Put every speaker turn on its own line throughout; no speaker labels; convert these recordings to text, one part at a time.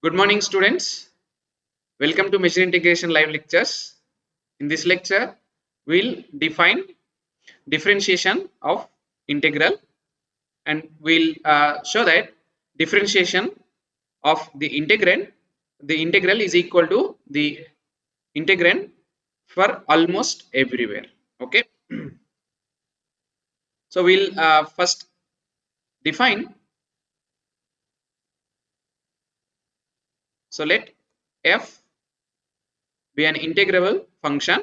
Good morning, students. Welcome to Machine Integration Live Lectures. In this lecture, we'll define differentiation of integral and we'll show that differentiation of the integrand, the integral is equal to the integrand for almost everywhere. Okay. So we'll first define. So let f be an integrable function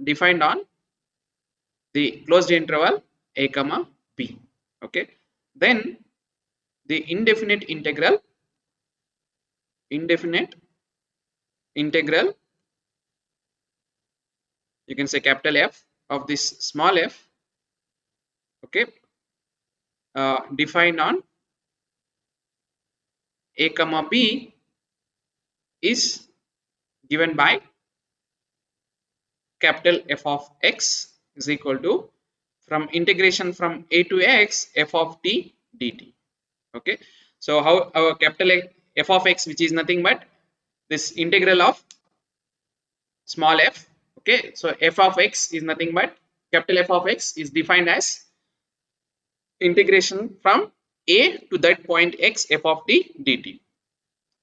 defined on the closed interval a comma b. Okay, then the indefinite integral, you can say capital F of this small f, okay, defined on a comma b is given by capital F of x is equal to from integration from a to x f of t dt. Okay, so how our capital F of x, which is nothing but this integral of small f. Okay, so f of x is nothing but capital F of x is defined as integration from a to that point x f of t dt.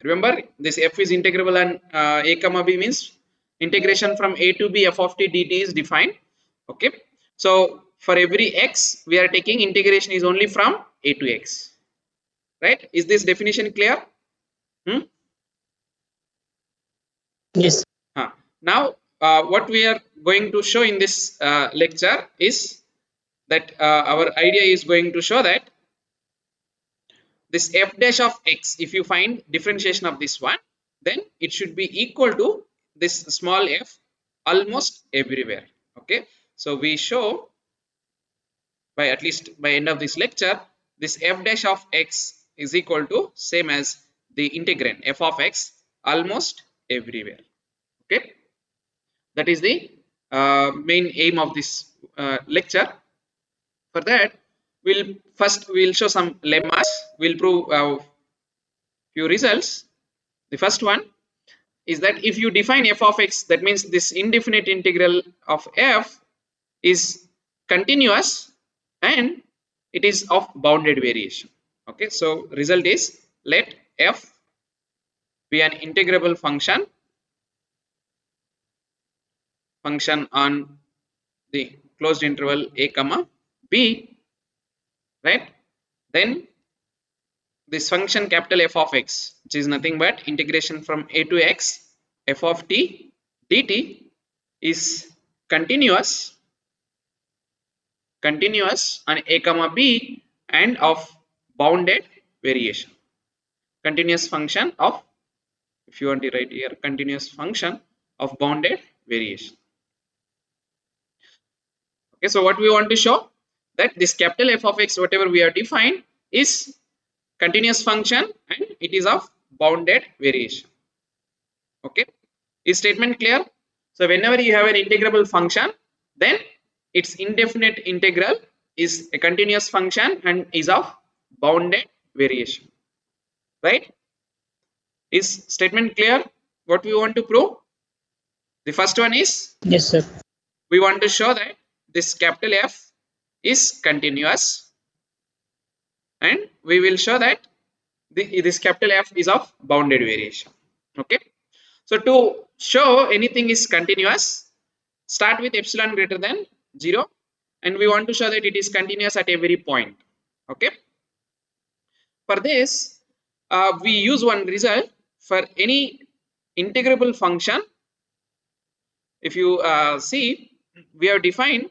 Remember, this f is integrable and a comma b means integration from a to b f of t dt is defined. Okay, so for every x we are taking integration is only from a to x, right? Is this definition clear?
Yes.
Now what we are going to show in this lecture is that our idea is going to show that this f dash of x, if you find differentiation of this one, then it should be equal to this small f almost everywhere. Okay, so we show by at least by end of this lecture, this f dash of x is equal to same as the integrand f of x almost everywhere. Okay, that is the main aim of this lecture. For that, we'll show some lemmas. We'll prove few results. The first one is that if you define f of x, that means this indefinite integral of f is continuous and it is of bounded variation. Okay, so result is let f be an integrable function on the closed interval a comma b, right? Then this function capital F of x, which is nothing but integration from a to x f of t dt, is continuous on a comma b and of bounded variation. Continuous function of, if you want to write here, continuous function of bounded variation. Okay, so what we want to show that this capital F of x, whatever we are defined, is continuous function and it is of bounded variation. Okay, is statement clear? So whenever you have an integrable function, then its indefinite integral is a continuous function and is of bounded variation, right? Is statement clear? What we want to prove? The first one is
Yes, sir.
we want to show that this capital F is continuous and we will show that this capital F is of bounded variation. Okay, so to show anything is continuous, start with epsilon greater than 0 and we want to show that it is continuous at every point. Okay, for this we use one result for any integrable function. If you see, we have defined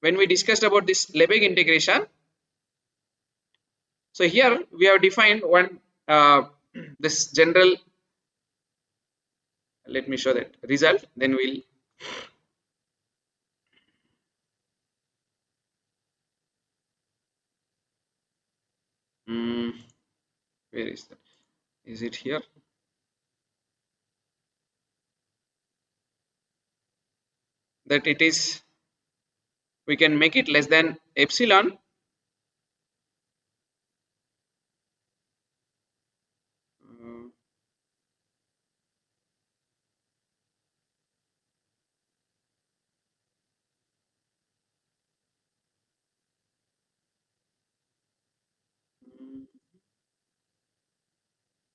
when we discussed about this Lebesgue integration. So here we have defined one this general, let me show that result, then we'll where is that? Is it here? That it is, we can make it less than epsilon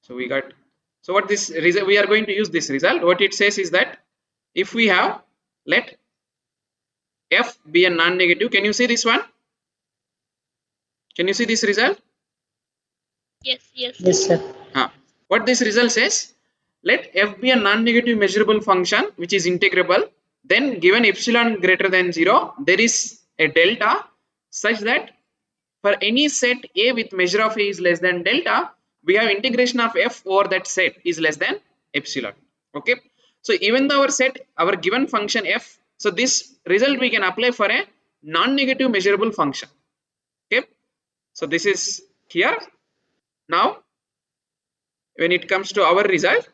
So we got, so what this result, we are going to use this result. What it says is that if we have, let f be a non-negative. Can you see this one? Can you see this result?
Yes, yes, sir.
Yes, sir.
What this result says, let f be a non-negative measurable function which is integrable. Then given epsilon greater than 0, there is a delta such that for any set A with measure of A is less than delta, we have integration of f over that set is less than epsilon. Okay. So even though our set, our given function f, so this result we can apply for a non-negative measurable function. Okay. So this is here. Now, when it comes to our result,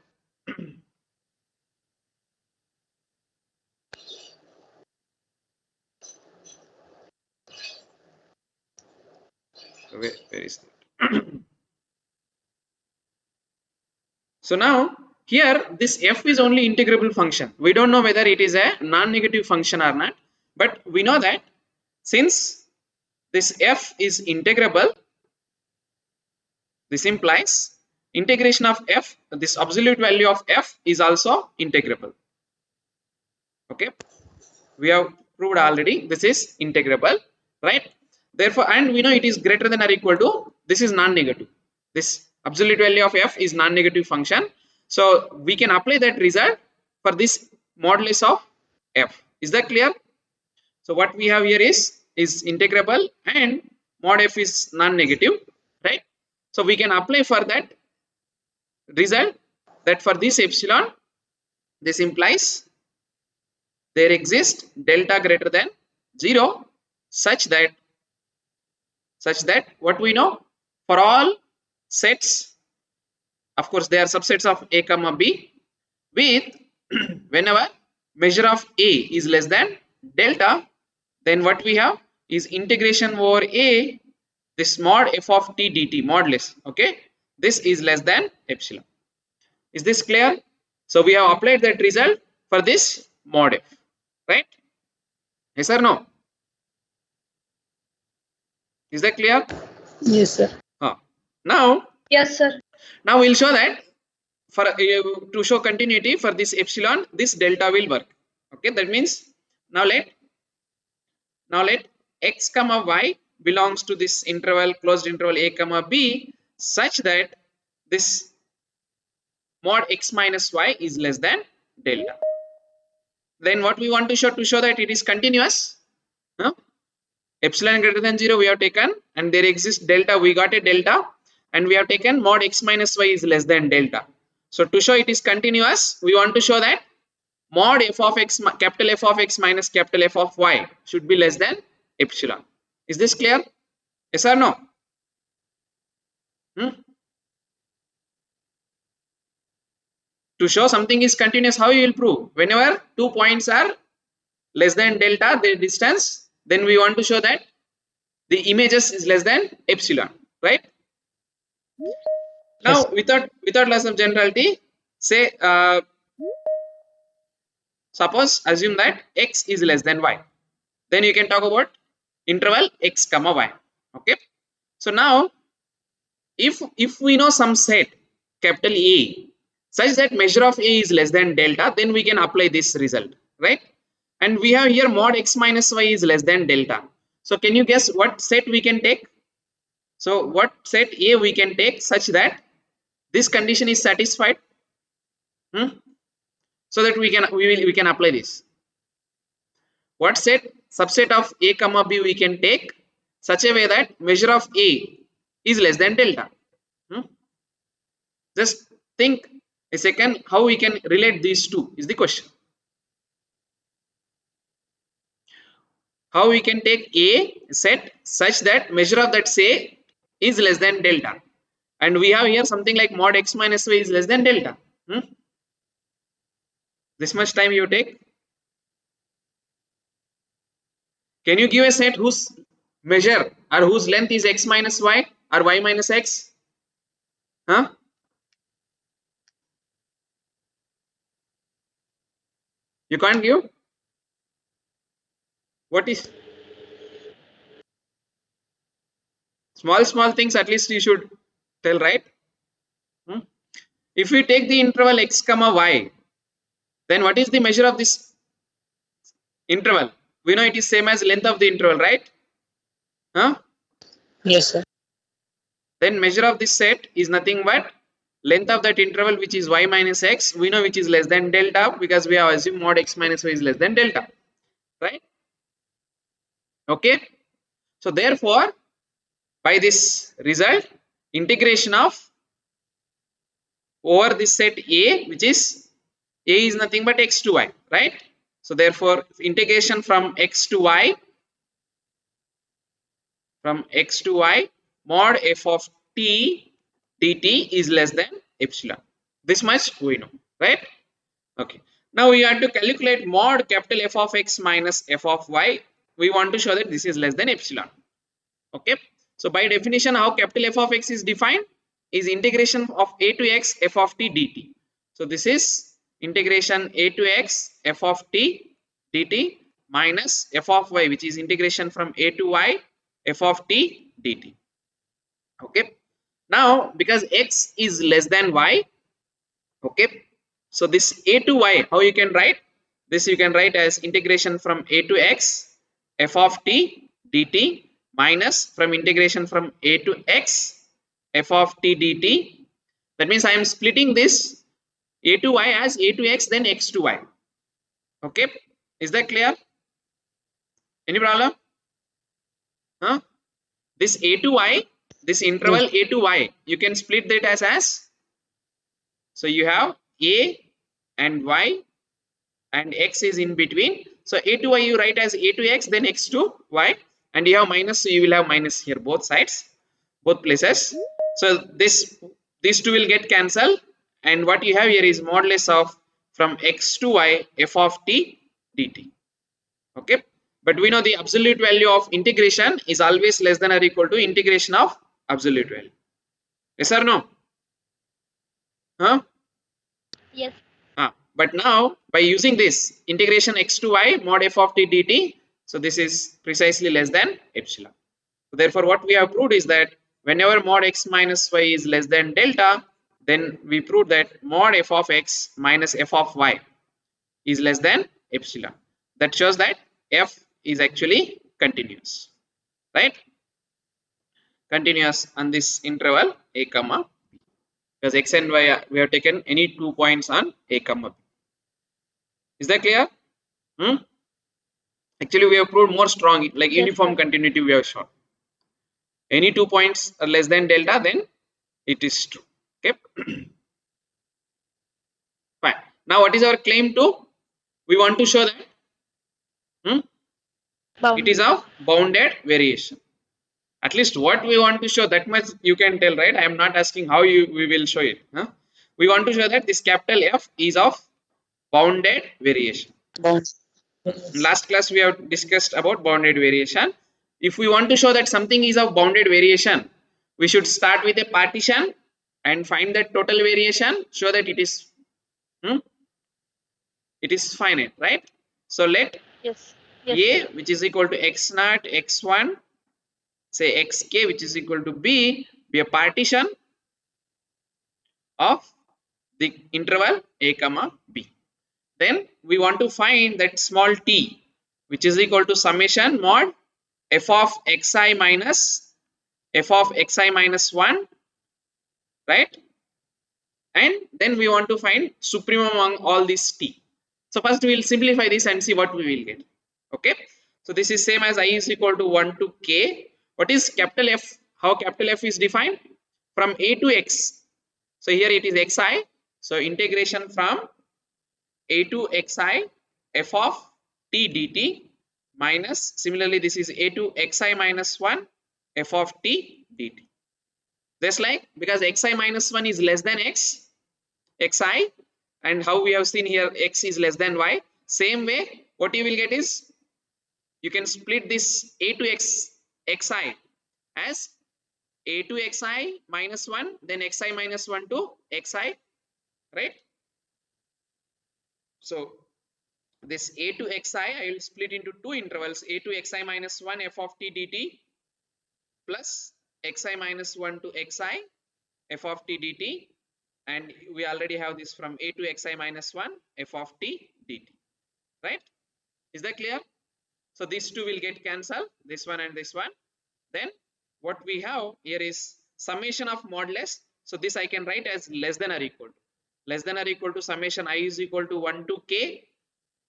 where is that? So now here this f is only integrable function. We don't know whether it is a non-negative function or not, but we know that since this f is integrable, this implies integration of f, this absolute value of f is also integrable. Okay, we have proved already this is integrable, right? Therefore, and we know it is greater than or equal to, this is non-negative, this absolute value of f is non-negative function, so we can apply that result for this modulus of f. Is that clear? So what we have here is integrable and mod f is non-negative, right? So we can apply for that result that for this epsilon, this implies there exists delta greater than 0 such that what we know, for all sets, of course they are subsets of a comma b, with whenever measure of a is less than delta, then what we have is integration over a, this mod f of t dt modulus. Okay, this is less than epsilon. Is this clear? So we have applied that result for this mod f, right? Yes or no? Is that clear?
Yes, sir.
Now,
Yes, sir.
we'll show that for to show continuity for this epsilon, this delta will work. Okay, that means now let x comma y belongs to this interval, closed interval a comma b, such that this mod x minus y is less than delta. Then what we want to show that it is continuous. Huh? Epsilon greater than 0 we have taken, and there exists delta, we got a delta, and we have taken mod x minus y is less than delta. So to show it is continuous, we want to show that mod f of x, capital F of x minus capital F of y should be less than epsilon. Is this clear? Yes or no? Hmm? To show something is continuous, how you will prove? Whenever 2 points are less than delta, the distance, then we want to show that the images is less than epsilon, right?
Yes.
Now, without loss of generality, say suppose assume that x is less than y. Then you can talk about interval x comma y. Okay. So now, if we know some set capital A such that measure of A is less than delta, then we can apply this result, right? And we have here mod x minus y is less than delta. So can you guess what set we can take? So what set A we can take such that this condition is satisfied? Hmm? So that we can apply this. What set subset of a comma b we can take such a way that measure of a is less than delta? Hmm? Just think a second how we can relate these two is the question. How we can take a set such that measure of that say is less than delta, and we have here something like mod x minus y is less than delta. Hmm? This much time you take. Can you give a set whose measure or whose length is x minus y or y minus x? Huh? You can't give. What is small things? At least you should tell, right? Hmm? If we take the interval x comma y, then what is the measure of this interval? We know it is same as length of the interval, right? Huh?
Yes, sir.
Then measure of this set is nothing but length of that interval, which is y minus x. We know which is less than delta because we have assumed mod x minus y is less than delta, right? Okay. So therefore, by this result, integration of over this set A, which is A is nothing but x to y, right? So therefore, integration from x to y, mod f of t dt is less than epsilon. This much we know, right? Okay. Now we have to calculate mod capital F of x minus f of y. We want to show that this is less than epsilon. Okay. So by definition, how capital F of x is defined is integration of a to x f of t dt. So this is integration a to x f of t dt minus f of y, which is integration from a to y f of t dt. Okay. Now because x is less than y, okay, so this a to y, how you can write this? You can write as integration from a to x f of t dt minus from integration from a to x f of t dt. That means I am splitting this a to y as a to x then x to y. Okay, is that clear? Any problem? Huh? This a to y, this
Yes.
interval a to y, you can split that as so you have a and y and x is in between. So a to y you write as a to x then x to y, and you have minus, so you will have minus here both sides, both places. So these two will get cancelled, and what you have here is modulus of from x to y f of t dt. Okay, but we know the absolute value of integration is always less than or equal to integration of absolute value. Yes or no? Huh?
Yes.
But now by using this integration x to y mod f of t dt, so this is precisely less than epsilon. So therefore what we have proved is that whenever mod x minus y is less than delta, then we proved that mod f of x minus f of y is less than epsilon. That shows that f is actually continuous, right? Continuous on this interval a comma, because x and y we have taken any 2 points on a comma b. Is that clear? Hmm? Actually, we have proved more strong, like
Yes,
uniform
sir.
continuity we have shown. Any 2 points are less than delta, then it is true. Okay, fine. Now, what is our claim to? We want to show that hmm, it is
Bounded.
of bounded variation. At least what we want to show, that much you can tell, right? I am not asking how we will show it. Huh? We want to show that this capital F is of bounded variation.
Bound.
In
Yes.
last class we have discussed about bounded variation. If we want to show that something is of bounded variation, we should start with a partition and find the total variation, show that hmm, it is finite, right? So let
Yes. Yes, sir.
a, which is equal to x naught x1, say xk, which is equal to b, be a partition of the interval a comma b. Then we want to find that small t, which is equal to summation mod f of xi minus f of xi minus 1, right? And then we want to find supremum among all these t. So first we will simplify this and see what we will get. Okay, so this is same as I is equal to 1 to k. What is capital F? How capital F is defined? From a to x. So here it is xi, so integration from a to xi f of t dt minus, similarly this is a to xi minus 1 f of t dt. Just like, because xi minus 1 is less than xi, and how we have seen here x is less than y, same way what you will get is you can split this a to xi as a to xi minus 1 then xi minus 1 to xi, right? So this a to xi I will split into two intervals, a to xi minus 1 f of t dt plus xi minus 1 to xi f of t dt, and we already have this from a to xi minus 1 f of t dt, right? Is that clear? So these two will get cancelled, this one and this one. Then what we have here is summation of modulus. So this I can write as less than or equal to. Less than or equal to summation I is equal to 1 to k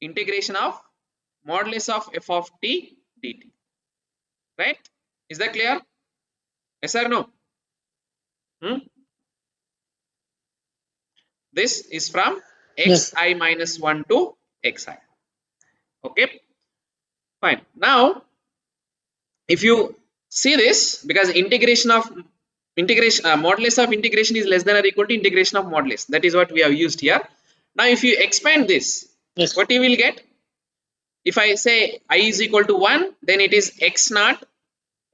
integration of modulus of f of t dt. Right? Is that clear? Yes or no? Hmm? This is from
Yes.
xi minus 1 to xi. Okay, fine. Now, if you see this, because integration modulus of integration is less than or equal to integration of modulus. That is what we have used here. Now, if you expand this,
Yes.
what you will get? If I say I is equal to 1, then it is x naught,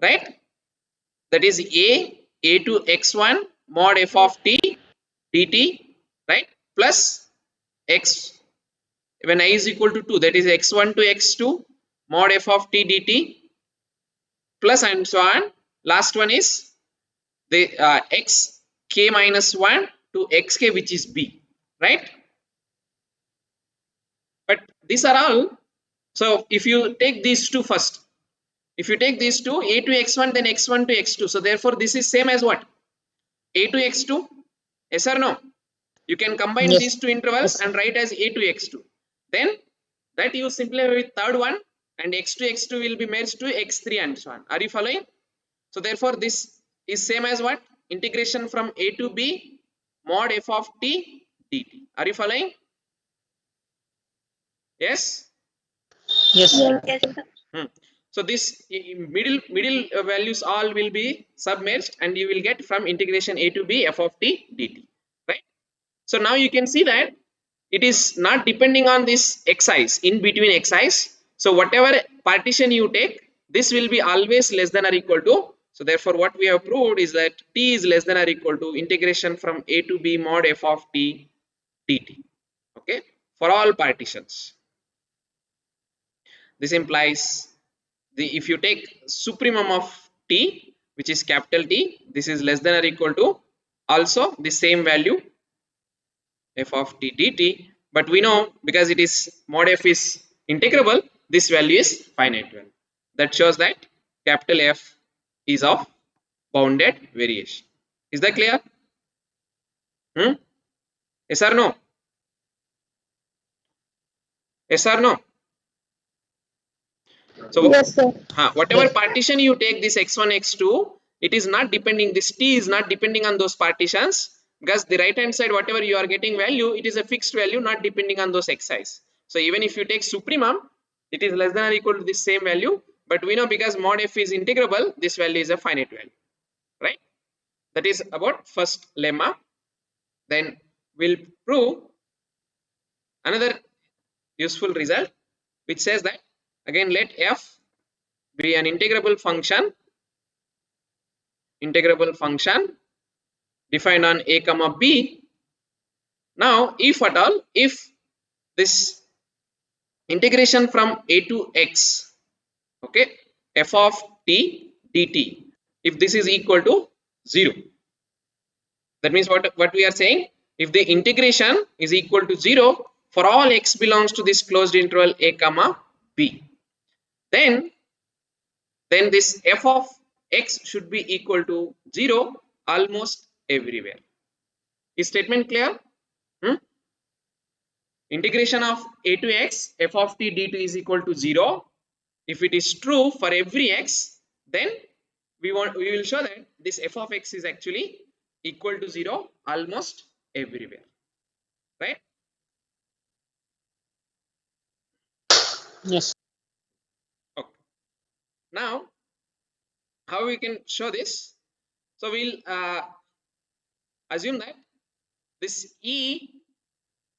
right? That is a to x1 mod f
Yes.
of t dt, right? Plus x when I is equal to 2, that is x1 to x2 mod f of t dt, plus and so on. Last one is the x k minus 1 to xk, which is b, right? But these are all. So if you take these two first, if you take these two, a to x1, then x1 to x2, so therefore this is same as what? A to x2. Yes or no? You can combine these
Yes.
two intervals
Yes.
and write as a to x2. Then that you simplify with third one, and x to x2 will be merged to x3 and so on. Are you following? So therefore this is same as what? Integration from a to b mod f of t dt. Are you following? Yes.
Yes.
Yes. Yes, sir.
Hmm. So this middle values all will be submerged, and you will get from integration a to b f of t dt, right? So now you can see that it is not depending on this xi's in between xi's. So whatever partition you take, this will be always less than or equal to. So therefore what we have proved is that t is less than or equal to integration from a to b mod f of t dt. Okay, for all partitions. This implies the if you take supremum of t, which is capital T, this is less than or equal to also the same value f of t dt, but we know because it is mod f is integrable, this value is finite value. That shows that capital F is of bounded variation. Is that clear? Hmm? Yes or no? Yes or no? So
Yes, sir.
whatever
Yes.
partition you take, this x1 x2, it is not depending, this t is not depending on those partitions, because the right hand side whatever you are getting value, it is a fixed value not depending on those xi's. So even if you take supremum, it is less than or equal to this same value, but we know because mod f is integrable, this value is a finite value, right? That is about first lemma. Then we'll prove another useful result, which says that again let f be an integrable function defined on a comma b. Now if at all, if this integration from a to x, okay, f of t dt, if this is equal to 0, that means what we are saying, if the integration is equal to 0 for all x belongs to this closed interval a comma b, then this f of x should be equal to 0 almost everywhere. Is statement clear? Hmm? Integration of a to x f of t dt is equal to 0. If it is true for every x, then we will show that this f of x is actually equal to 0 almost everywhere, right?
Yes.
Okay. Now how we can show this? So we'll assume that this e,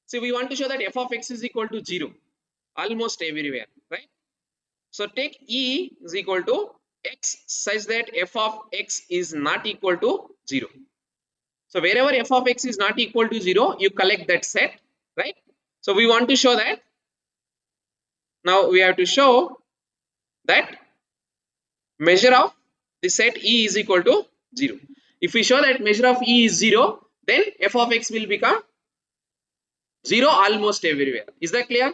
see we want to show that f of x is equal to 0 almost everywhere, right? So take e is equal to x such that f of x is not equal to 0. So wherever f of x is not equal to 0, you collect that set, right? So we want to show that, now we have to show that measure of the set e is equal to 0. If we show that measure of e is 0, then f of x will become 0 almost everywhere. Is that clear?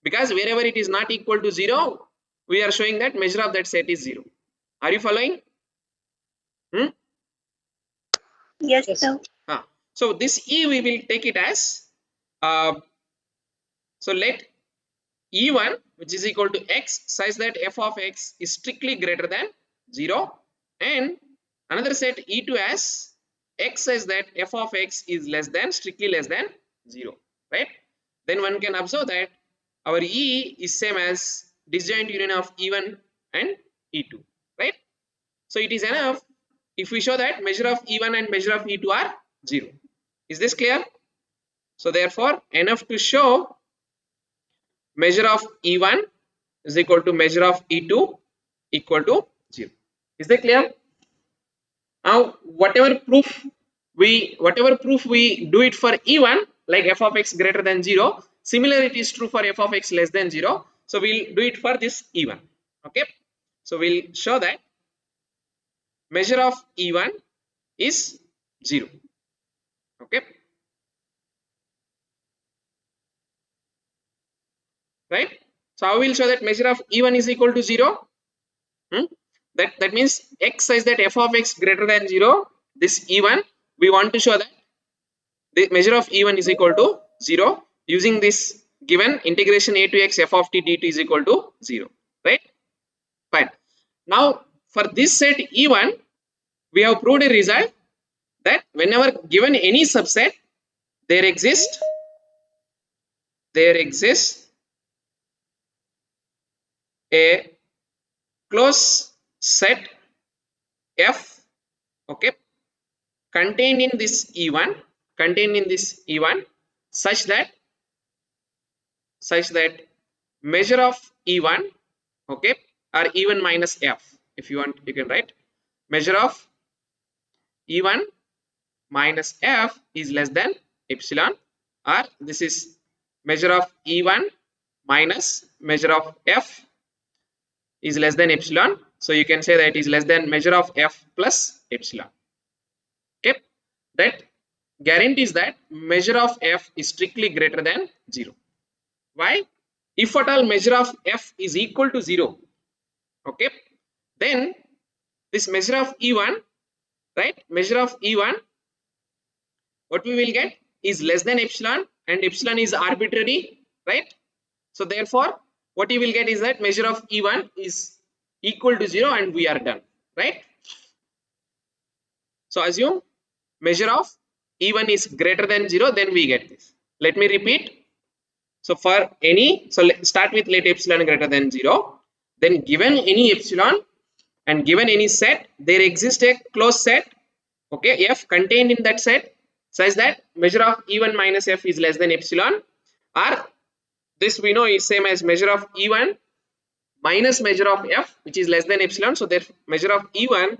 Because wherever it is not equal to 0, we are showing that measure of that set is 0. Are you following?
Yes,
Yes.
sir.
So this e we will take it as uh, so let e1 which is equal to x such that f of x is strictly greater than 0, and another set e2 as x such that f of x is less than strictly less than 0, right? Then one can observe that our e is same as disjoint union of e1 and e2, right? So it is enough if we show that measure of e1 and measure of e2 are 0. Is this clear? So therefore enough to show measure of e1 is equal to measure of e2 equal to 0. Is that clear? Now whatever proof we do it for e1, like f of x greater than 0, similar it is true for f of x less than 0. So we'll do it for this e1. Okay, so we'll show that measure of e1 is 0. Okay, right? So how we'll show that measure of e1 is equal to 0? That means x says that f of x greater than 0, this e1, we want to show that the measure of e1 is equal to 0 using this given integration a to x f of t dt is equal to 0, right? Fine. Now for this set e1, we have proved a result that whenever given any subset, there exists a closed set f, okay, contained in this e1 such that measure of e1, okay, or e1 minus f, if you want you can write measure of e1 minus f is less than epsilon, or this is measure of e1 minus measure of f is less than epsilon, so you can say that it is less than measure of f plus epsilon. Okay, that guarantees that measure of f is strictly greater than 0. Why? If at all measure of f is equal to 0, okay, then this measure of e1, right, measure of e1, what we will get is less than epsilon, and epsilon is arbitrary, right? So therefore what you will get is that measure of e1 is equal to 0 and we are done, right? So assume measure of e1 is greater than 0, then we get this. Let me repeat. So for any, so let's start with let epsilon greater than 0, then given any epsilon and given any set, there exists a closed set, okay, f contained in that set such that measure of e1 minus f is less than epsilon, or this we know is same as measure of e1 minus measure of f which is less than epsilon, so therefore measure of e1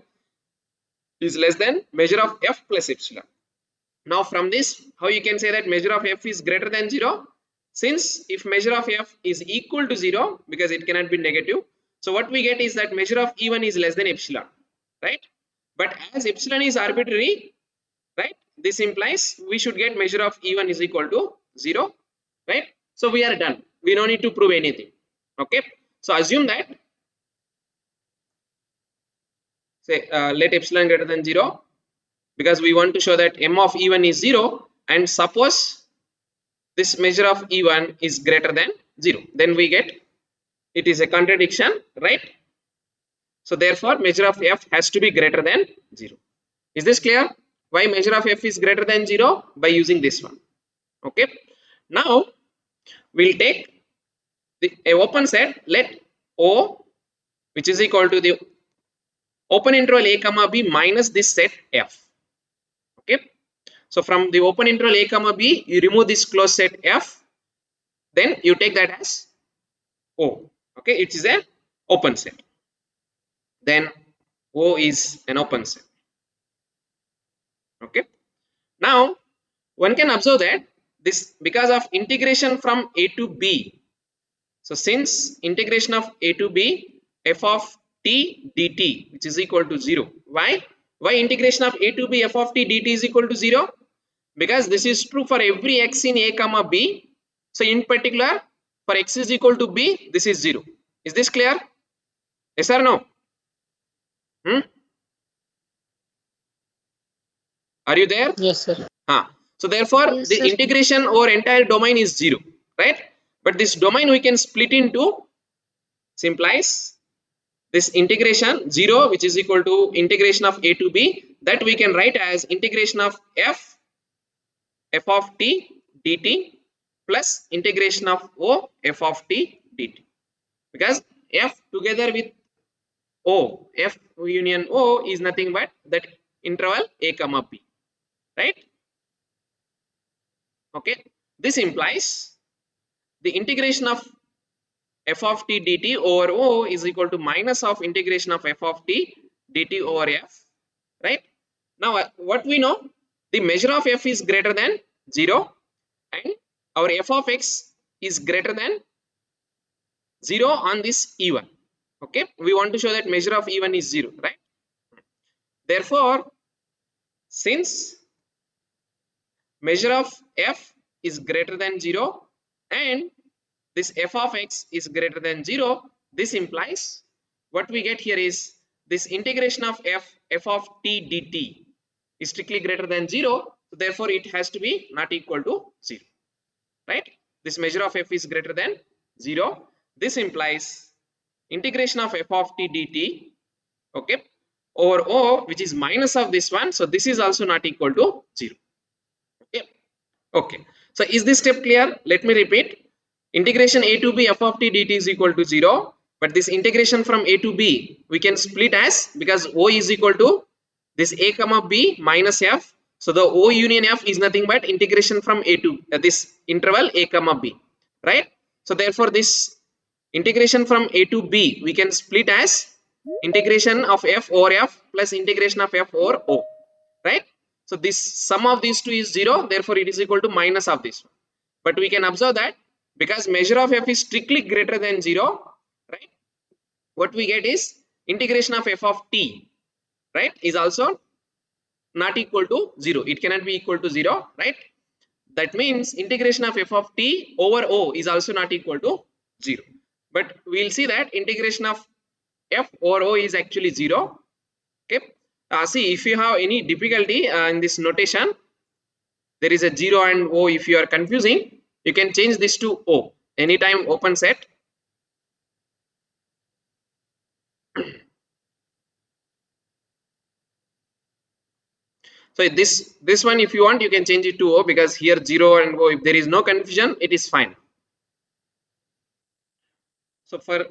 is less than measure of f plus epsilon. Now from this, how you can say that measure of f is greater than 0? Since if measure of f is equal to 0, because it cannot be negative, so what we get is that measure of e1 is less than epsilon, right? But as epsilon is arbitrary, right, this implies we should get measure of e1 is equal to 0, right? So we are done, we don't need to prove anything. Okay, so assume that, say let epsilon greater than 0, because we want to show that m of e1 is 0, and suppose this measure of e1 is greater than 0, then we get it is a contradiction, right? So therefore measure of f has to be greater than 0. Is this clear? Why measure of f is greater than 0? By using this one. Okay, now we'll take a open set, let o which is equal to the open interval a comma b minus this set f. Okay, so from the open interval a comma b, you remove this closed set f, then you take that as o. Okay, it is a open set, then o is an open set. Okay, now one can observe that this because of integration from a to b, so since integration of a to b, f of t dt which is equal to 0. Why? Why integration of a to b f of t dt is equal to 0? Because this is true for every x in a comma b. So in particular, for x is equal to b, this is 0. Is this clear? Yes or no? Hmm? Are you there?
Yes, sir.
So therefore,
Yes,
the
sir.
integration over entire domain is 0, right? But this domain we can split into, implies this integration 0, which is equal to integration of a to b, that we can write as integration of f of t dt plus integration of o f of t dt, because f together with o, f union o is nothing but that interval a comma b, right? Okay, this implies the integration of f of t dt over o is equal to minus of integration of f of t dt over f, right? Now what we know, the measure of f is greater than 0 and our f of x is greater than 0 on this e1. Okay, we want to show that measure of e1 is 0, right? Therefore, since measure of f is greater than 0 and this f of x is greater than 0, this implies what we get here is this integration of f of t dt is strictly greater than 0, so therefore it has to be not equal to 0, right? This measure of f is greater than 0. This implies integration of f of t dt, okay, over o, which is minus of this one, so this is also not equal to 0. Okay. Okay. So is this step clear? Let me repeat. Integration a to b f of t dt is equal to 0. But this integration from a to b we can split as, because o is equal to this a comma b minus f. So the o union f is nothing but integration from a to this interval a comma b, right? So therefore this integration from a to b we can split as integration of f over f plus integration of f over o, right? So this sum of these two is 0, therefore it is equal to minus of this one. But we can observe that because measure of f is strictly greater than 0, right? What we get is integration of f of t, right, is also not equal to 0. It cannot be equal to 0, right? That means integration of f of t over o is also not equal to 0. But we'll see that integration of f over o is actually 0. Okay. See, if you have any difficulty in this notation, there is a 0 and o, if you are confusing, you can change this to o anytime open set. So this one, if you want, you can change it to o, because here 0 and o, if there is no confusion, it is fine. So for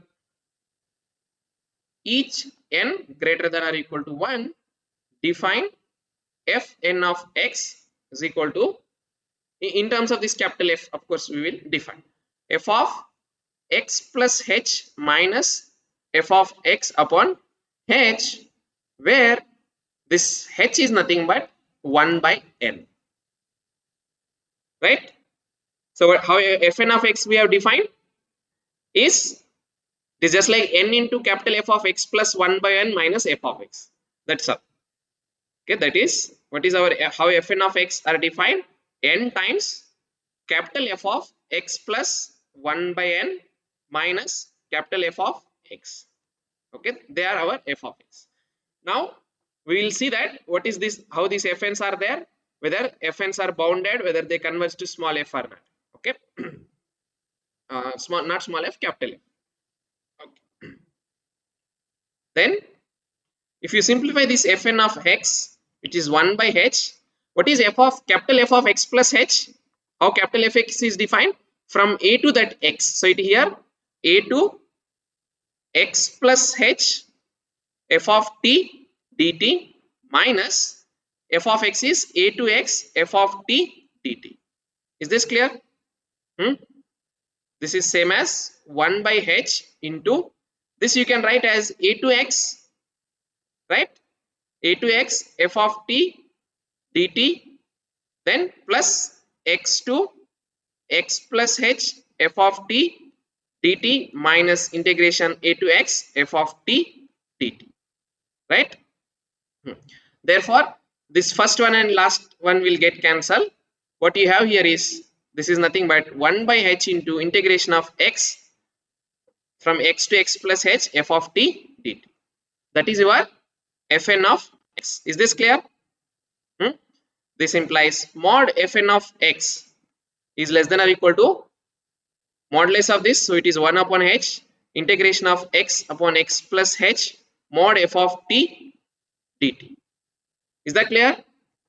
each n greater than or equal to 1, define f n of x is equal to, in terms of this capital F, of course we will define f of x plus h minus f of x upon h, where this h is nothing but 1 by n, right? So how fn of x we have defined is, it is just like n into capital F of x plus 1 by n minus f of x. That's all. Okay, that is what is our, how fn of x are defined, n times capital F of x plus 1 by n minus capital F of x. Okay, they are our f of x. Now we will see that what is this, how these fn's are there, whether fn's are bounded, whether they converge to small f or not. Okay, small, not small f, capital F. Okay. Then if you simplify this fn of x, which is 1 by h, what is f of capital F of x plus h? How capital Fx is defined? From a to that x. So it here a to x plus h f of t dt minus f of x is a to x f of t dt. Is this clear? This is same as 1 by h into this, you can write as a to x, right? A to x f of t dt, then plus x to x plus h f of t dt minus integration a to x f of t dt, right? Therefore this first one and last one will get cancelled. What you have here is, this is nothing but 1 by h into integration of x from x to x plus h f of t dt. That is your fn of x. Is this clear? This implies mod fn of x is less than or equal to modulus of this, so it is 1 upon h integration of x upon x plus h mod f of t dt. Is that clear?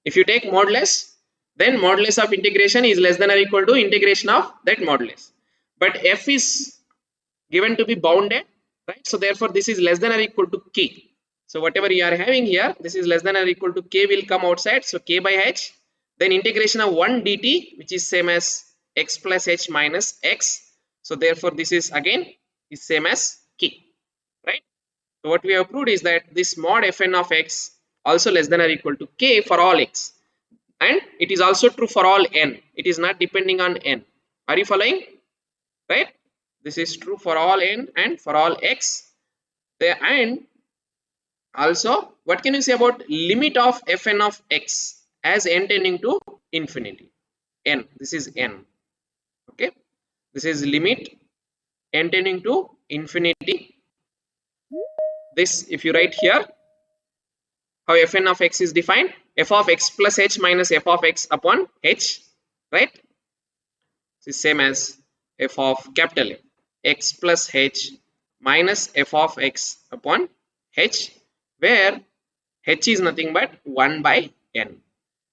If you take modulus, then modulus of integration is less than or equal to integration of that modulus. But f is given to be bounded, right? So therefore this is less than or equal to k. So whatever you are having here, this is less than or equal to k will come outside, so k by h, then integration of 1 dt, which is same as x plus h minus x. So therefore this is again is same as k, right? So what we have proved is that this mod fn of x also less than or equal to k for all x, and it is also true for all n. It is not depending on n. Are you following? Right? This is true for all n and for all x. There, and also what can you say about limit of fn of x as n tending to infinity? N, this is n. Okay, this is limit n tending to infinity. This, if you write here how fn of x is defined, f of x plus h minus f of x upon h, right? This is same as f of capital F, x plus h minus f of x upon h, where h is nothing but 1 by n.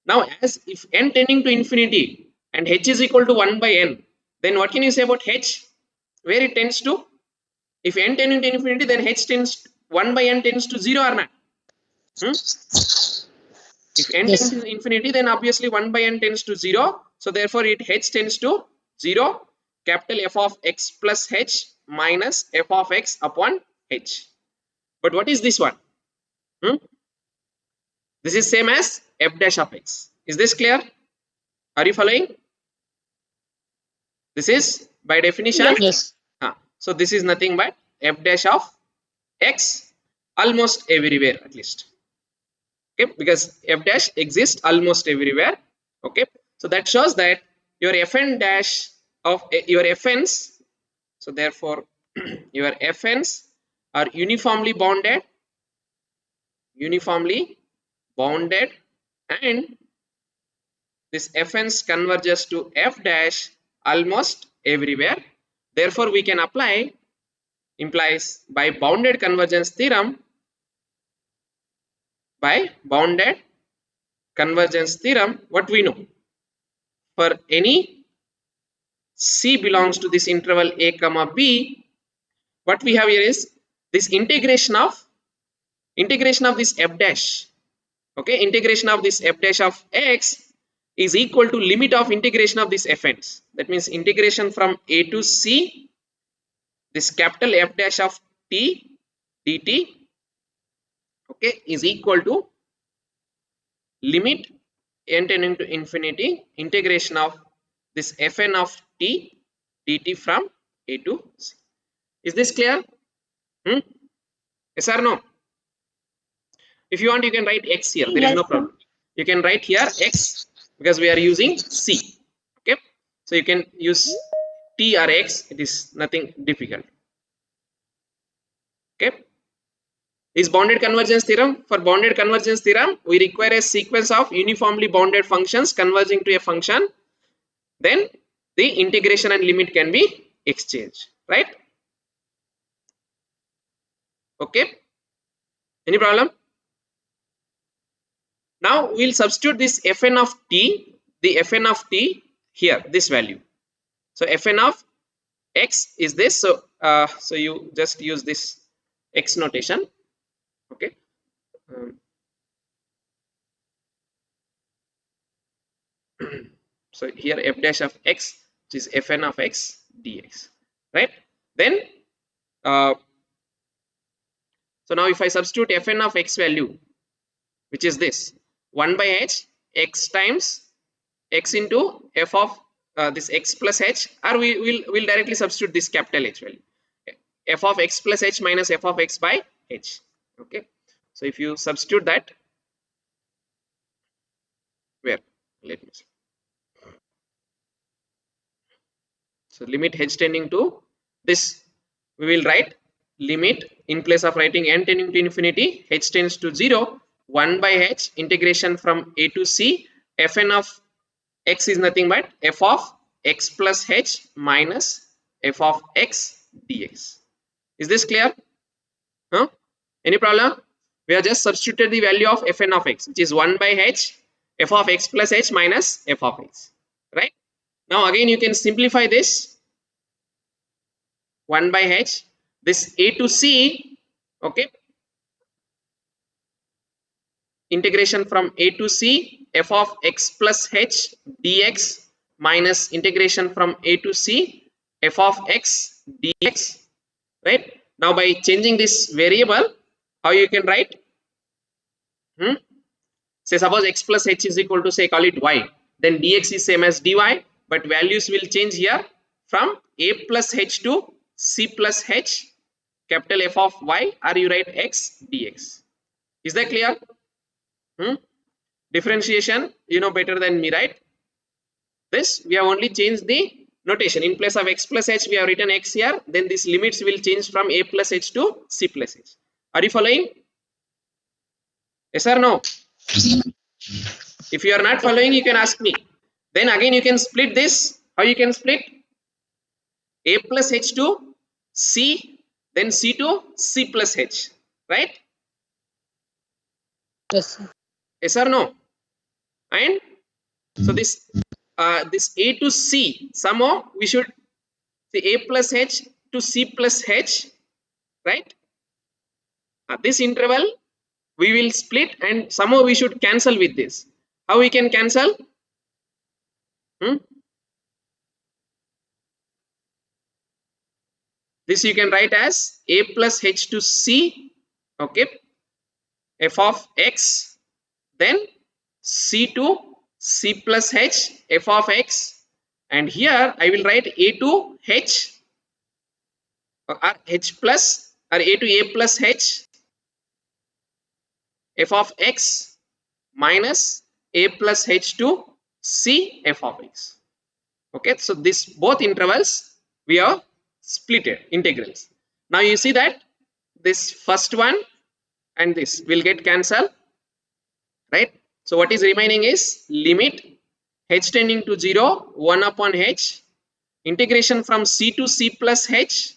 Now as if n tending to infinity and h is equal to 1 by n, then what can you say about h, where it tends to? If n tending to infinity, then h tends 1 by n tends to 0 or not? If n
Yes.
tends to infinity, then obviously 1 by n tends to 0. So therefore it h tends to 0. Capital F of x plus h minus f of x upon h. But what is this one? This is same as f dash of x. Is this clear? Are you following? This is by definition.
Yes.
Yes.
So this is nothing but f dash of x almost everywhere, at least. Okay, because f dash exists almost everywhere. Okay, so that shows that your fn dash of your fn's, so therefore your fn's are uniformly bounded, and this fn's converges to f dash almost everywhere. Therefore we can apply, implies by bounded convergence theorem, what we know, for any c belongs to this interval a comma b, what we have here is this integration of this f dash. Okay, integration of this f dash of x is equal to limit of integration of this fn's. That means integration from a to c, this capital f dash of t dt, okay, is equal to limit n tending to infinity integration of this fn of t dt from a to c. Is this clear? Yes or no? If you want, you can write x here. There is
Yes,
no
sir.
problem. You can write here x because we are using c. Okay, so you can use t or x. It is nothing difficult. Okay, is bounded convergence theorem. For bounded convergence theorem, we require a sequence of uniformly bounded functions converging to a function. Then the integration and limit can be exchanged, right? Okay, any problem? Now we'll substitute this fn of t, the fn of t here, this value. So fn of x is this, so you just use this x notation. Okay, so here f dash of x, which is fn of x dx, right? Then so now if I substitute fn of x value, which is this 1 by h x times x into f of this x plus h, or we'll directly substitute this capital H value, f of x plus h minus f of x by h. Okay, so if you substitute that, Let me see. So limit h tending to this, we will write limit, in place of writing n tending to infinity, h tends to 0, 1 by h integration from a to c, fn of x is nothing but f of x plus h minus f of x dx. Is this clear? Huh? Any problem? We have just substituted the value of fn of x, which is 1 by h f of x plus h minus f of x, right? Now again you can simplify this 1 by h, this a to c, okay, integration from a to c, f of x plus h dx minus integration from a to c, f of x dx, right? Now by changing this variable, how you can write? Say suppose x plus h is equal to, say, call it y, then dx is same as dy, but values will change here from a plus h to c plus h, capital F of y, or you write x dx. Is that clear? Differentiation, you know better than me, right? This we have only changed the notation. In place of x plus h we have written x here, then these limits will change from a plus h to c plus h. Are you following? Yes or no? If you are not following, you can ask me. Then again you can split this. How you can split? A plus h to c, then c to c plus h, right?
Yes, sir.
Yes or no? And so this a to c, somehow we should see a plus h to c plus h, right? This interval we will split, and somehow we should cancel with this. How we can cancel? This you can write as a plus h to c, okay, f of x, then c to c plus h, f of x, and here I will write a to h, or h plus, or a to a plus h, f of x minus a plus h to c f of x. Okay, so this both intervals we have splitted integrals. Now you see that this first one and this will get cancelled, right? So what is remaining is limit h tending to 0, 1 upon h integration from c to c plus h,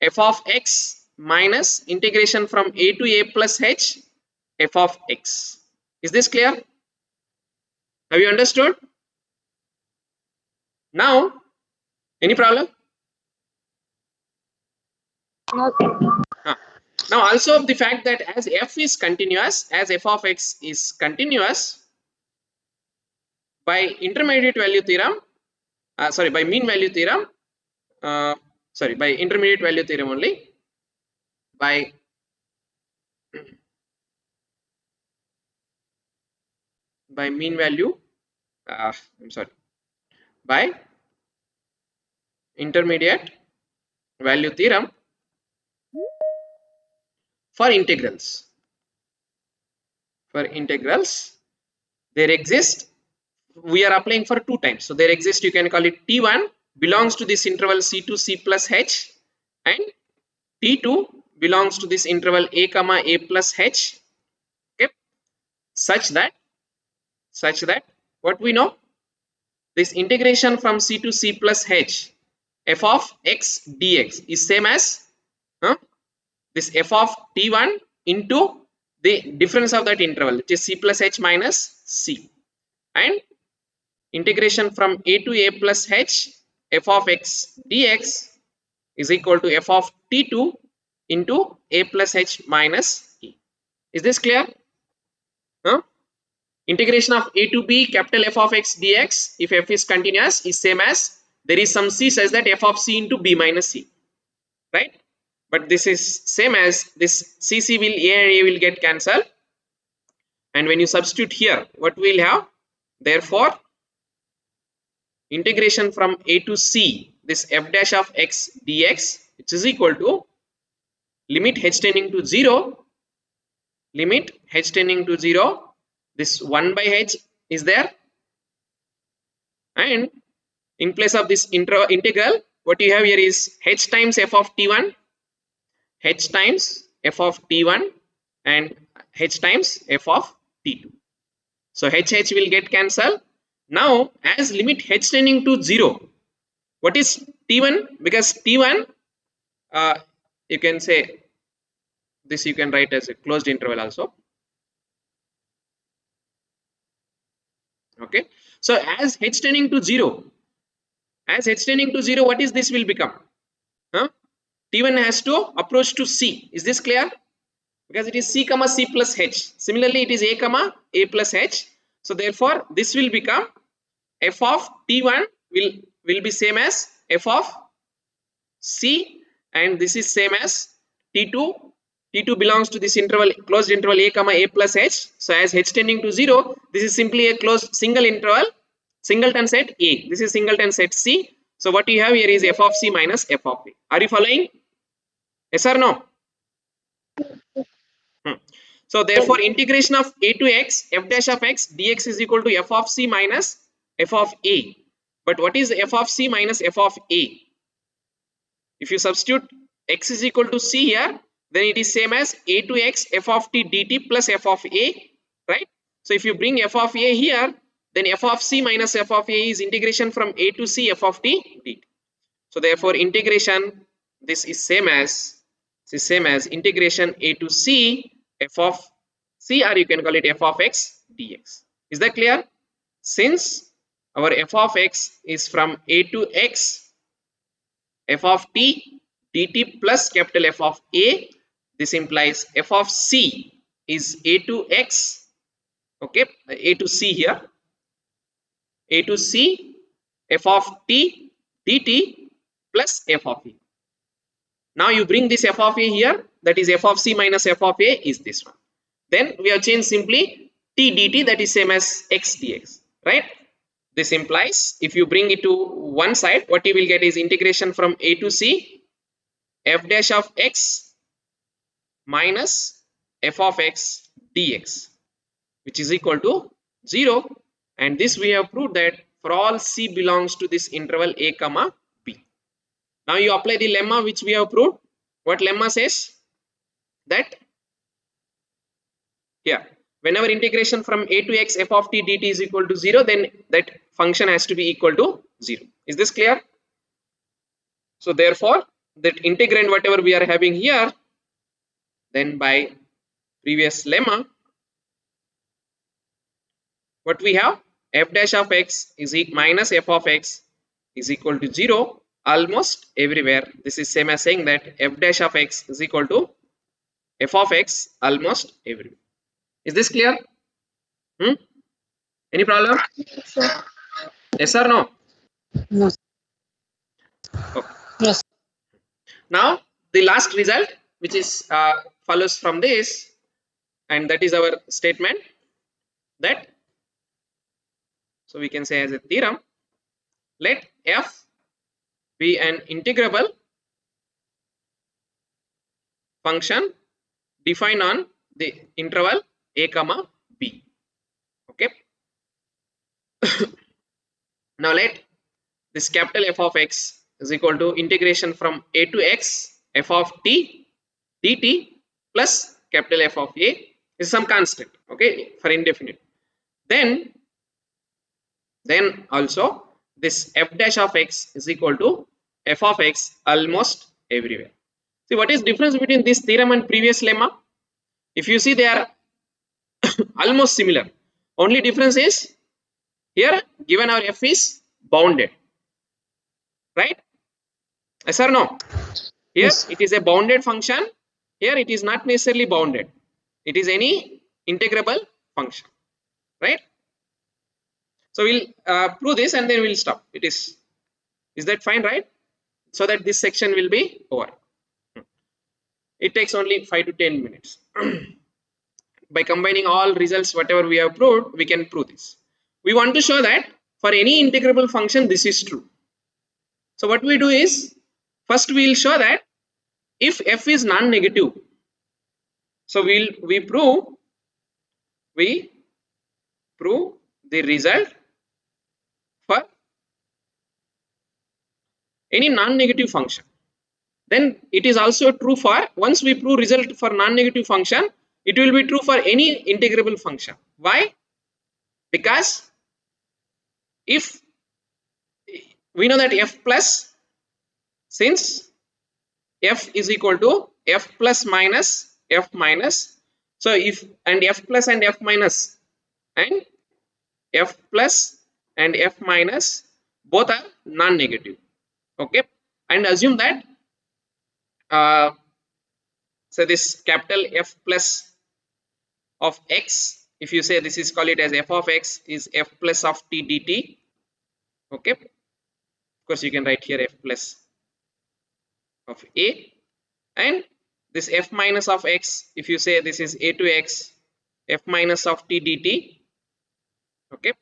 f of x minus integration from a to a plus h, f of x. Is this clear? Have you understood? Now any problem?
Okay.
Now also the fact that as f is continuous, as f of x is continuous, by intermediate value theorem, sorry, by mean value theorem, sorry, by intermediate value theorem only, by mean value, I'm sorry, by intermediate value theorem for integrals, there exist, we are applying for 2 times. So there exists, you can call it t1 belongs to this interval c to c plus h, and t2 belongs to this interval a comma a plus h, okay, such that what we know, this integration from c to c plus h, f of x dx is same as this f of t1 into the difference of that interval, which is c plus h minus c, and integration from a to a plus h, f of x dx is equal to f of t2 into a plus h minus e. Is this clear? Integration of a to b capital F of x dx, if f is continuous, is same as there is some c such that f of c into b minus c, right? But this is same as this cc will, a and a will get cancelled, and when you substitute here, what we will have? Therefore integration from a to c, this f dash of x dx, which is equal to limit h tending to 0, limit h tending to 0, this 1 by h is there, and in place of this integral, what you have here is h times f of t1, h times f of t1, and h times f of t2. So h will get cancelled. Now as limit h tending to 0, what is t1? Because t1, you can say this, you can write as a closed interval also. Okay, so as h tending to 0, what is this will become? T1 has to approach to C. Is this clear? Because it is C comma C plus H. Similarly, it is A comma A plus H. So therefore, this will become f of T1 will be same as f of C, and this is same as T2. T2 belongs to this interval, closed interval A comma A plus H. So as H tending to 0, this is simply a closed single interval, singleton set A. This is singleton set C. So what you have here is f of C minus f of A. Are you following? Yes or no? So therefore, integration of a to x f dash of x dx is equal to f of c minus f of a. But what is f of c minus f of a? If you substitute x is equal to c here, then it is same as a to x f of t dt plus f of a, right? So if you bring f of a here, then f of c minus f of a is integration from a to c f of t dt. So therefore, integration, this is same as integration a to c f of c, or you can call it f of x dx. Is that clear? Since our f of x is from a to x f of t dt plus capital F of a, this implies f of c is a to x, okay, a to c here, a to c f of t dt plus f of a. Now you bring this f of a here, that is f of c minus f of a is this one. Then we have changed simply t dt, that is same as x dx, right? This implies if you bring it to one side, what you will get is integration from a to c f dash of x minus f of x dx, which is equal to 0. And this we have proved that for all c belongs to this interval a comma b. Now you apply the lemma which we have proved. What lemma says? That here, whenever integration from a to x f of t dt is equal to 0, then that function has to be equal to 0. Is this clear? So therefore, that integrand whatever we are having here, then by previous lemma, what we have, f dash of x is minus f of x is equal to 0 almost everywhere. This is same as saying that f dash of x is equal to f of x almost everywhere. Is this clear? Any problem? Yes or no?
No.
Okay.
Yes.
Now the last result which is follows from this, and that is our statement that, so we can say as a theorem, let f be an integrable function defined on the interval a comma b. Okay. Now let this capital F of x is equal to integration from a to x f of t dt plus capital F of a is some constant, okay, for indefinite. Then also this f dash of x is equal to f of x almost everywhere. See what is difference between this theorem and previous lemma? If you see, they are almost similar. Only difference is here given our f is bounded, right? Yes or no? Here
Yes.
it is a bounded function. Here it is not necessarily bounded. It is any integrable function, right? So we'll prove this and then we'll stop. Is that fine, right? So that this section will be over. It takes only 5 to 10 minutes. By combining all results whatever we have proved, we can prove this. We want to show that for any integrable function this is true. So what we do is, first we will show that if f is non-negative, so we prove the result for any non-negative function. Then it is also true for, once we prove result for non-negative function, it will be true for any integrable function. Why? Because if we know that f plus, since f is equal to f plus minus f minus, so if, and f plus and f minus and f plus and f minus both are non-negative, okay, and assume that so this capital F plus of x, if you say this is, call it as f of x, is f plus of t dt, okay, of course you can write here f plus of a, and this f minus of x, if you say this is a to x f minus of t dt, okay,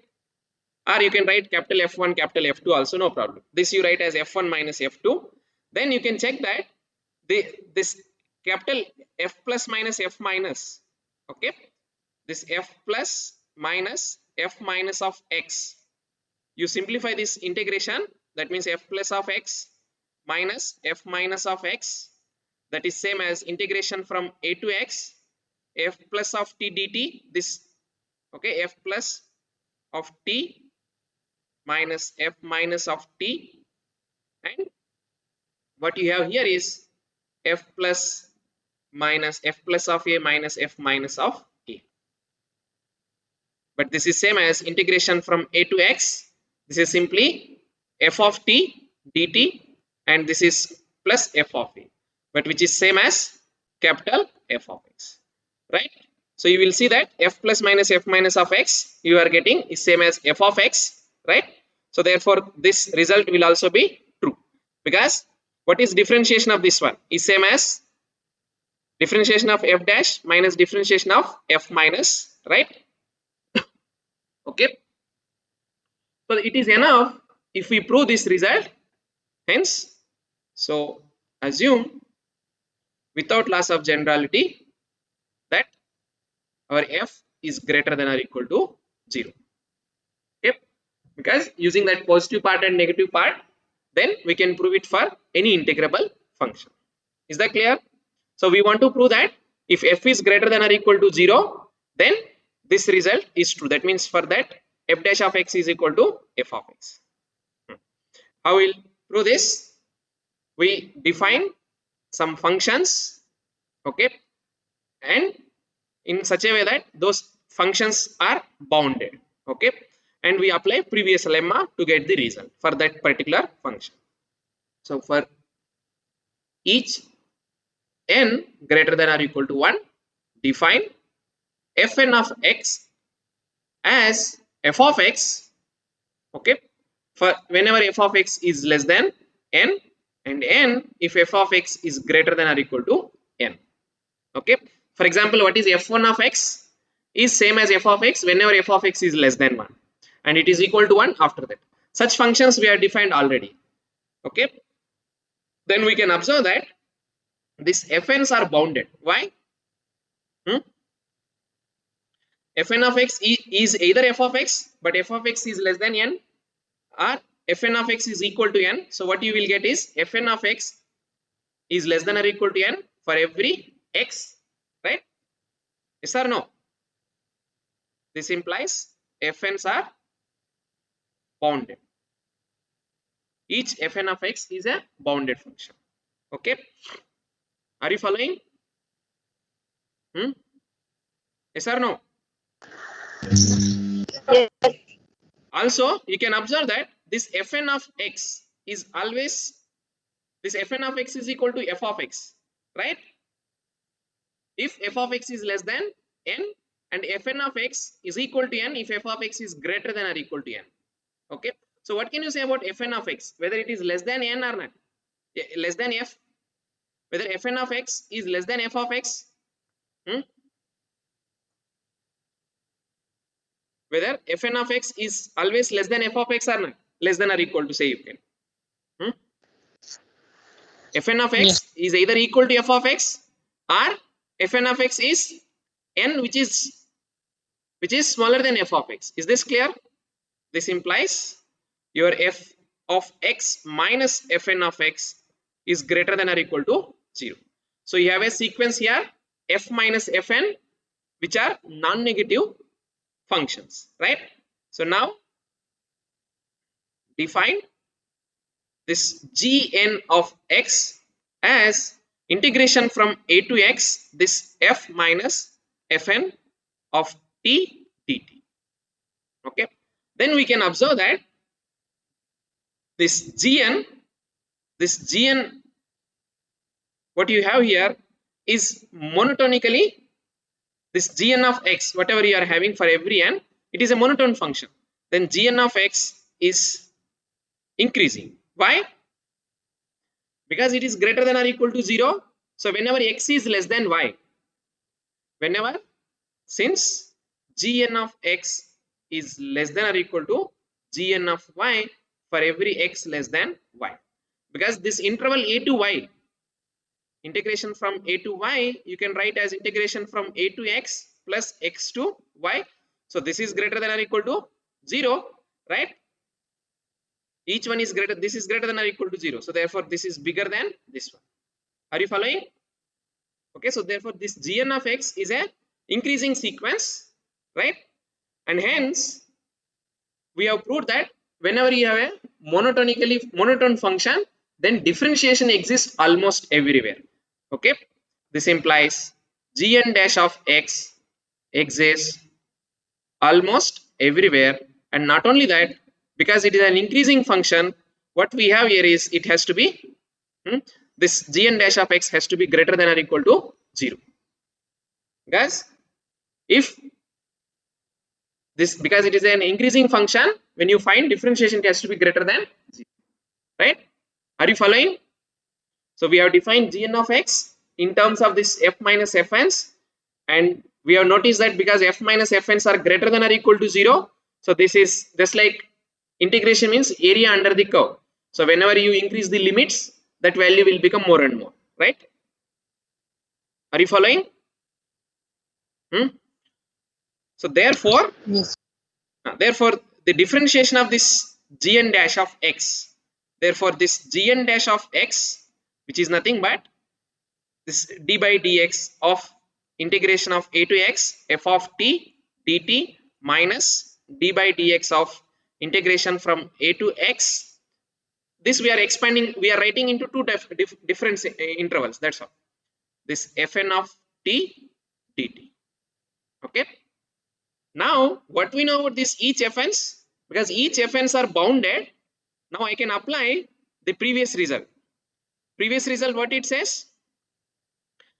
or you can write capital F1 capital F2 also, no problem. This you write as F1 minus F2. Then you can check that this capital F plus minus F minus, okay, this F plus minus F minus of x, you simplify this integration, that means F plus of x minus F minus of x, that is same as integration from a to x F plus of t dt, this, okay, F plus of t minus f minus of t, and what you have here is f plus minus f plus of a minus f minus of a. But this is same as integration from a to x, this is simply f of t dt, and this is plus f of a, but which is same as capital F of x, right? So you will see that f plus minus f minus of x you are getting is same as f of x, right? So therefore this result will also be true, because what is differentiation of this one is same as differentiation of f dash minus differentiation of f minus, right? Okay, so it is enough if we prove this result. Hence, so assume without loss of generality that our f is greater than or equal to 0. Okay, because using that positive part and negative part, then we can prove it for any integrable function. Is that clear? So we want to prove that if f is greater than or equal to 0, then this result is true. That means for that f dash of x is equal to f of x. How will prove this? We define some functions, okay, and in such a way that those functions are bounded, okay, and we apply previous lemma to get the result for that particular function. So for each n greater than or equal to 1, define fn of x as f of x, okay, for whenever f of x is less than n, and n if f of x is greater than or equal to n, okay. For example, what is f1 of x is same as f of x whenever f of x is less than 1 and it is equal to 1 after that. Such functions we have defined already, okay. Then we can observe that these fn's are bounded. Why? Fn of x is either f of x, but f of x is less than n, or fn of x is equal to n. So what you will get is fn of x is less than or equal to n for every x, right? Yes or no? This implies fn's are bounded. Each fn of x is a bounded function. Okay, are you following? Yes or no?
Yes.
Also, you can observe that this fn of x is always, this fn of x is equal to f of x, right? If f of x is less than n, and fn of x is equal to n if f of x is greater than or equal to n. Okay, so what can you say about fn of x, whether it is less than n or not, less than f, whether fn of x is less than f of x, whether fn of x is always less than f of x or not, less than or equal to, say you can, fn of
Yes.
x is either equal to f of x or fn of x is n which is smaller than f of x. Is this clear? This implies your f of x minus fn of x is greater than or equal to 0. So you have a sequence here f minus fn which are non-negative functions, right? So now define this gn of x as integration from a to x this f minus fn of t dt. Okay, then we can observe that this gn what you have here is monotonically this gn of x whatever you are having for every n, it is a monotone function. Then gn of x is increasing. Why? Because it is greater than or equal to 0. So whenever x is less than y, whenever, since gn of x is less than or equal to gn of y for every x less than y, because this interval a to y, integration from a to y, you can write as integration from a to x plus x to y. So this is greater than or equal to 0, right? Each one is greater, this is greater than or equal to 0. So therefore this is bigger than this one. Are you following? Okay, so therefore this gn of x is a increasing sequence, right? And hence we have proved that whenever you have a monotone function, then differentiation exists almost everywhere. Okay, this implies gn dash of x exists almost everywhere. And not only that, because it is an increasing function, what we have here is it has to be this gn dash of x has to be greater than or equal to 0. Guys, if this, because it is an increasing function, when you find differentiation, it has to be greater than 0, right? Are you following? So we have defined gn of x in terms of this f minus fn's, and we have noticed that because f minus fn's are greater than or equal to 0, so this is just like integration means area under the curve. So whenever you increase the limits, that value will become more and more, right? Are you following? So therefore,
Yes.
therefore the differentiation of this gn dash of x, therefore this gn dash of x, which is nothing but this d by dx of integration of a to x f of t dt minus d by dx of integration from a to x, this we are expanding, we are writing into two different intervals, that's all. This fn of t dt. Okay, now what we know about this each fn's, because each fn's are bounded, now I can apply the previous result. Previous result what it says,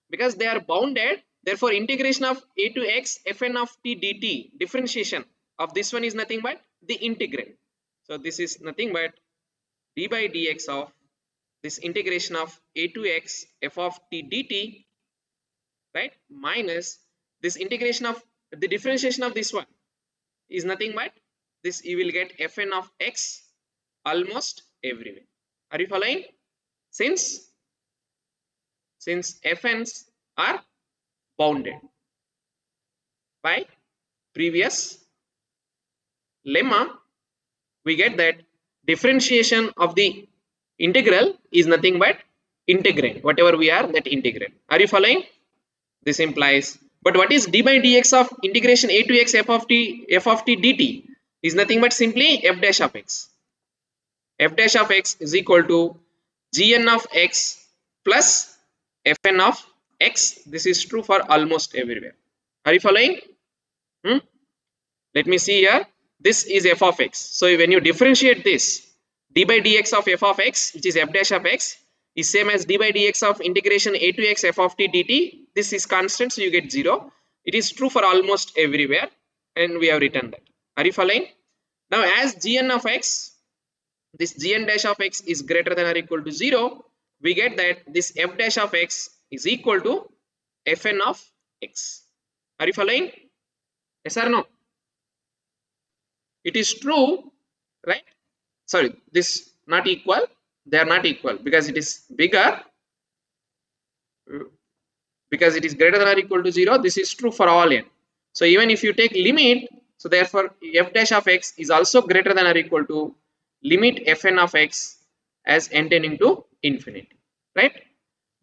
because they are bounded, therefore integration of a to x fn of t dt, differentiation of this one is nothing but the integrand. So this is nothing but d by dx of this integration of a to x f of t dt, right, minus this integration of the differentiation of this one is nothing but this, you will get fn of x almost everywhere. Are you following? Since fn's are bounded by previous lemma, we get that differentiation of the integral is nothing but integrand, whatever we are that integrand. Are you following? This implies, but what is d by dx of integration a to x f of t dt is nothing but simply f dash of x. F dash of x is equal to gn of x plus fn of x. This is true for almost everywhere. Are you following? Let me see here. This is f of x. So when you differentiate this, d by dx of f of x, which is f dash of x, is same as d by dx of integration a to x f of t dt. This is constant, so you get 0. It is true for almost everywhere, and we have written that. Are you following? Now, as gn of x, this gn dash of x is greater than or equal to 0, we get that this f dash of x is equal to fn of x. Are you following? Yes or no? It is true, right? Sorry, this not equal, they are not equal because it is bigger, because it is greater than or equal to 0. This is true for all n. So even if you take limit, so therefore f dash of x is also greater than or equal to limit fn of x as n tending to infinity, right?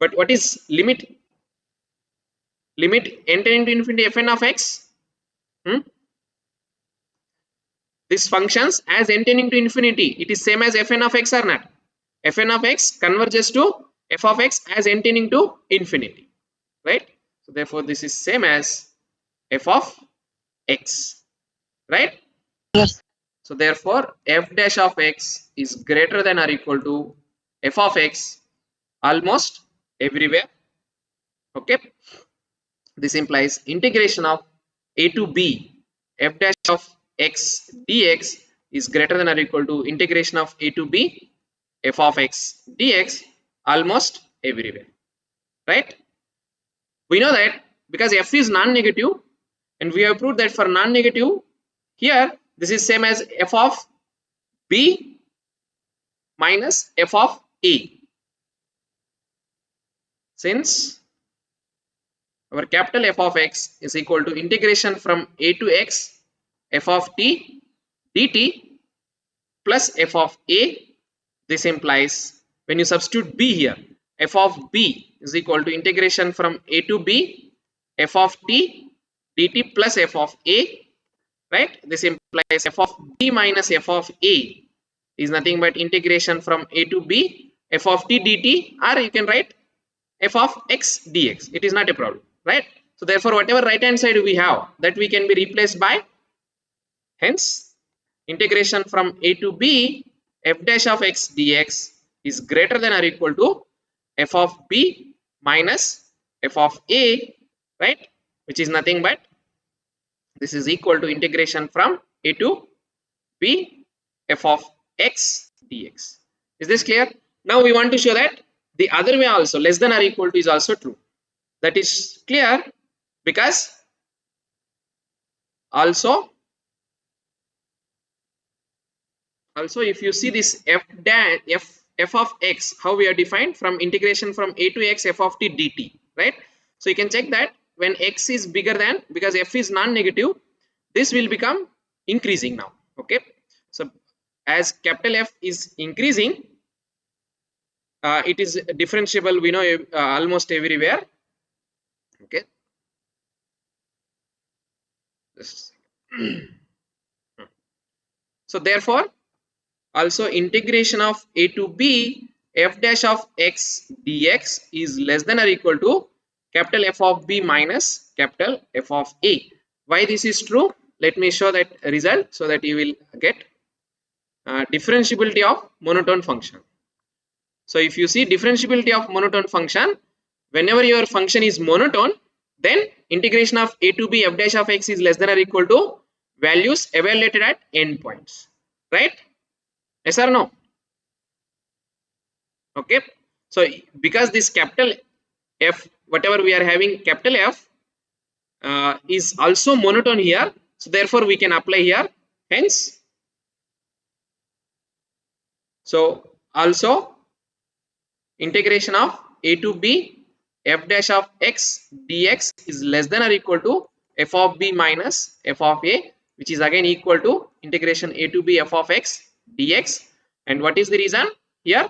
But what is limit n tending to infinity fn of x? Hmm? This functions as n tending to infinity, it is same as fn of x or not? Fn of x converges to f of x as n tending to infinity, right? So therefore this is same as f of x, right?
Yes.
So therefore f dash of x is greater than or equal to f of x almost everywhere. Okay, this implies integration of a to b f dash of x dx is greater than or equal to integration of a to b f of x dx almost everywhere, right? We know that because f is non-negative, and we have proved that for non-negative here this is same as f of b minus f of a, since our capital F of x is equal to integration from a to x f of t dt plus f of a. This implies when you substitute b here, f of b is equal to integration from a to b f of t dt plus f of a, right? This implies f of b minus f of a is nothing but integration from a to b f of t dt, or you can write f of x dx. It is not a problem, right? So therefore whatever right hand side we have, that we can be replaced by, hence integration from a to b f dash of x dx is greater than or equal to f of b minus f of a, right? Which is nothing but this is equal to integration from a to b f of x dx. Is this clear? Now we want to show that the other way also, less than or equal to is also true. That is clear because also if you see this f of x, how we are defined from integration from a to x f of t dt, right? So you can check that when x is bigger than, because f is non-negative, this will become increasing now. Okay, so as capital F is increasing, it is differentiable, we know, almost everywhere. Okay, so therefore also integration of a to b f dash of x dx is less than or equal to capital F of b minus capital F of a. Why this is true? Let me show that result so that you will get differentiability of monotone function. So if you see differentiability of monotone function, whenever your function is monotone, then integration of a to b f dash of x is less than or equal to values evaluated at endpoints, right? Yes or no? Okay, so because this capital F, whatever we are having capital F, is also monotone here, so therefore we can apply here. Hence, so also integration of a to b f dash of x dx is less than or equal to f of b minus f of a, which is again equal to integration a to b f of x dx. And what is the reason? Here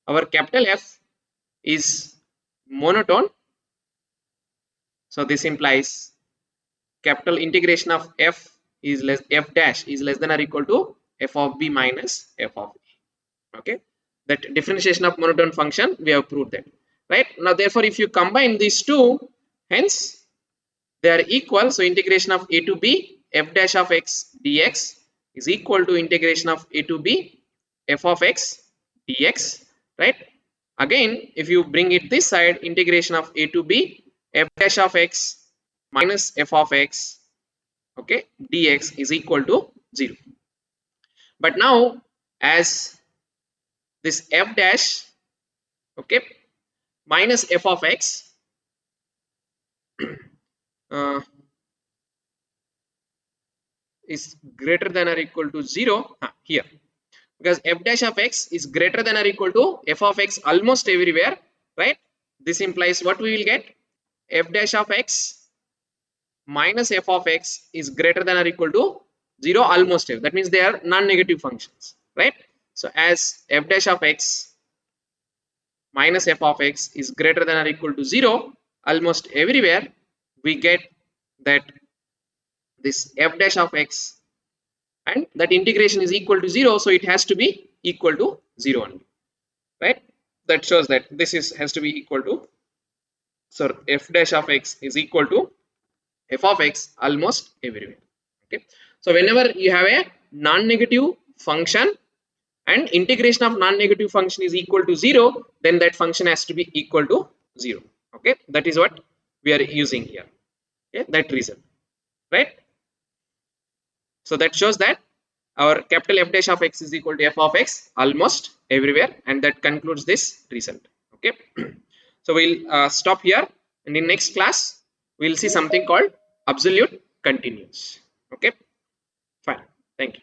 our capital F is monotone, so this implies capital integration of f is less, f dash is less than or equal to f of b minus f of a. Okay, that differentiation of monotone function we have proved that, right? Now therefore if you combine these two, hence they are equal, so integration of a to b f dash of x dx is equal to integration of a to b f of x dx, right? Again if you bring it this side, integration of a to b f dash of x minus f of x, okay, dx is equal to 0. But now as this f dash, okay, minus f of x uh, is greater than or equal to 0 here, because f dash of x is greater than or equal to f of x almost everywhere, right? This implies what we will get, f dash of x minus f of x is greater than or equal to 0 almost everywhere. That means they are non-negative functions, right? So as f dash of x minus f of x is greater than or equal to 0, almost everywhere we get that this f dash of x and that integration is equal to 0, so it has to be equal to 0 only, right? That shows that this is has to be equal to, so f dash of x is equal to f of x almost everywhere. Okay, so whenever you have a non-negative function and integration of non-negative function is equal to 0, then that function has to be equal to 0. Okay, that is what we are using here. Okay, that reason, right? So that shows that our capital F dash of x is equal to f of x almost everywhere, and that concludes this result. Okay, so we'll stop here, and in next class we'll see something called absolute continuous. Okay, fine. Thank you.